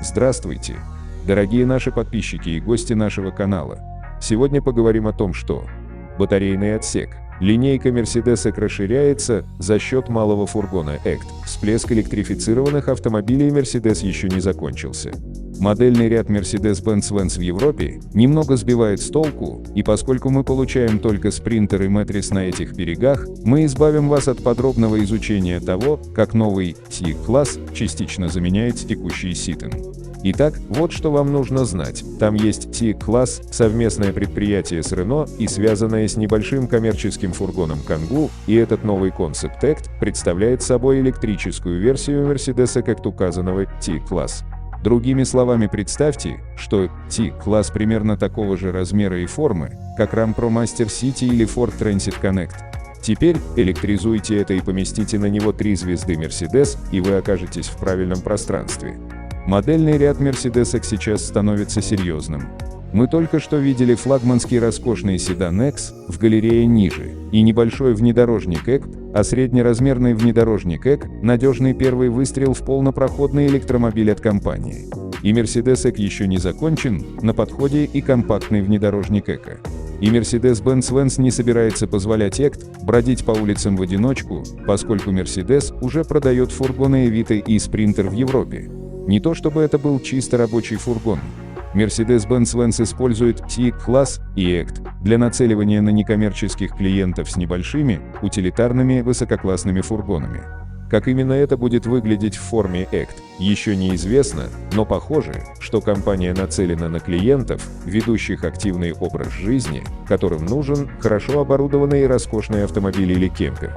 Здравствуйте, дорогие наши подписчики и гости нашего канала. Сегодня поговорим о том, что батарейный отсек. Линейка Mercedes-EC расширяется за счет малого фургона ECT. Всплеск электрифицированных автомобилей Mercedes еще не закончился. Модельный ряд Mercedes-Benz Vans в Европе немного сбивает с толку, и поскольку мы получаем только Sprinter и Metris на этих берегах, мы избавим вас от подробного изучения того, как новый C-класс частично заменяет текущий Citan. Итак, вот что вам нужно знать. Там есть C-класс, совместное предприятие с Renault и связанное с небольшим коммерческим фургоном Kangoo, и этот новый Concept ECT представляет собой электрическую версию Mercedes-EC как указанного C-класс. Другими словами, представьте, что C-класс примерно такого же размера и формы, как Ram ProMaster City или Ford Transit Connect. Теперь электризуйте это и поместите на него 3 звезды Mercedes, и вы окажетесь в правильном пространстве. Модельный ряд Mercedes-EC сейчас становится серьезным. Мы только что видели флагманский роскошный седан X в галерее ниже, и небольшой внедорожник ECT, а среднеразмерный внедорожник EC – надежный первый выстрел в полнопроходный электромобиль от компании. И Mercedes-EC еще не закончен, на подходе и компактный внедорожник ECO. И Mercedes-Benz Vans не собирается позволять ECT бродить по улицам в одиночку, поскольку Mercedes уже продает фургоны Evita и Sprinter в Европе. Не то чтобы это был чисто рабочий фургон. Mercedes-Benz Vans использует C-класс и ECT для нацеливания на некоммерческих клиентов с небольшими, утилитарными, высококлассными фургонами. Как именно это будет выглядеть в форме ECT, еще неизвестно, но похоже, что компания нацелена на клиентов, ведущих активный образ жизни, которым нужен хорошо оборудованный и роскошный автомобиль или кемпер.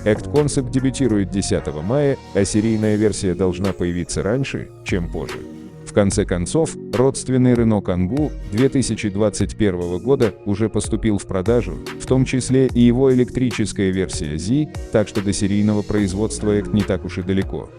ECT Concept дебютирует 10 мая, а серийная версия должна появиться раньше, чем позже. В конце концов, родственный Renault Kangoo 2021 года уже поступил в продажу, в том числе и его электрическая версия Z, так что до серийного производства ECT не так уж и далеко.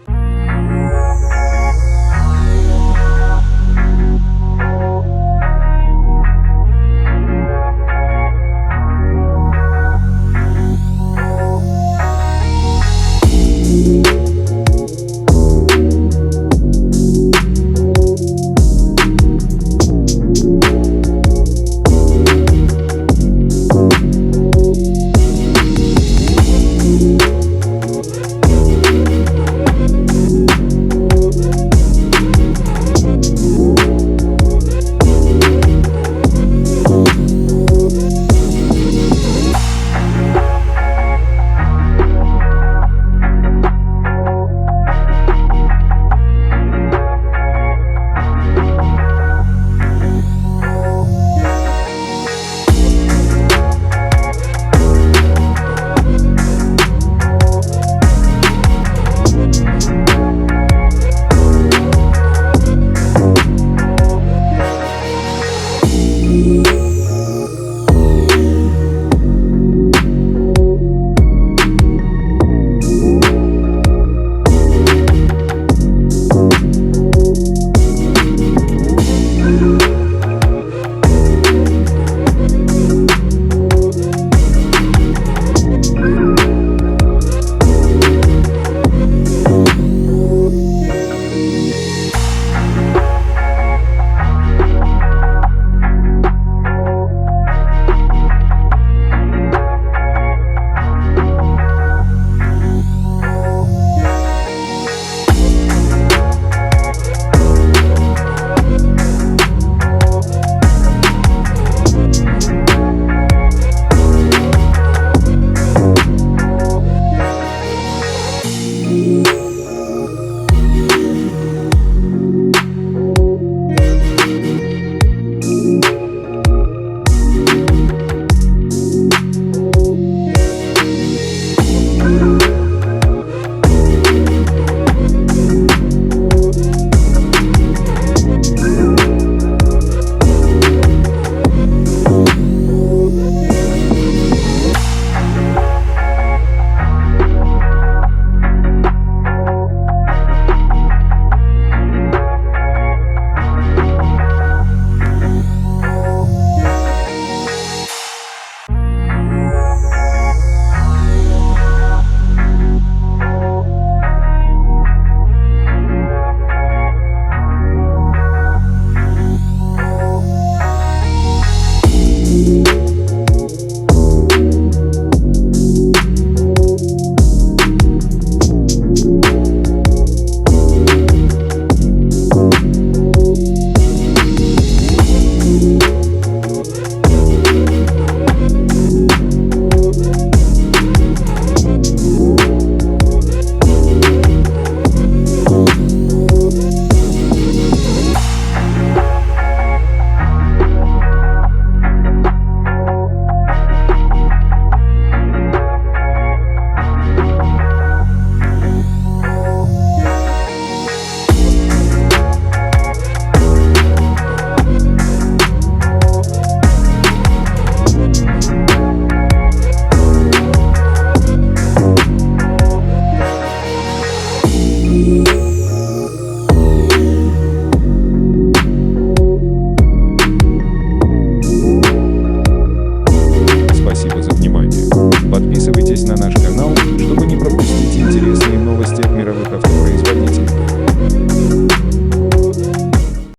канал, чтобы не пропустить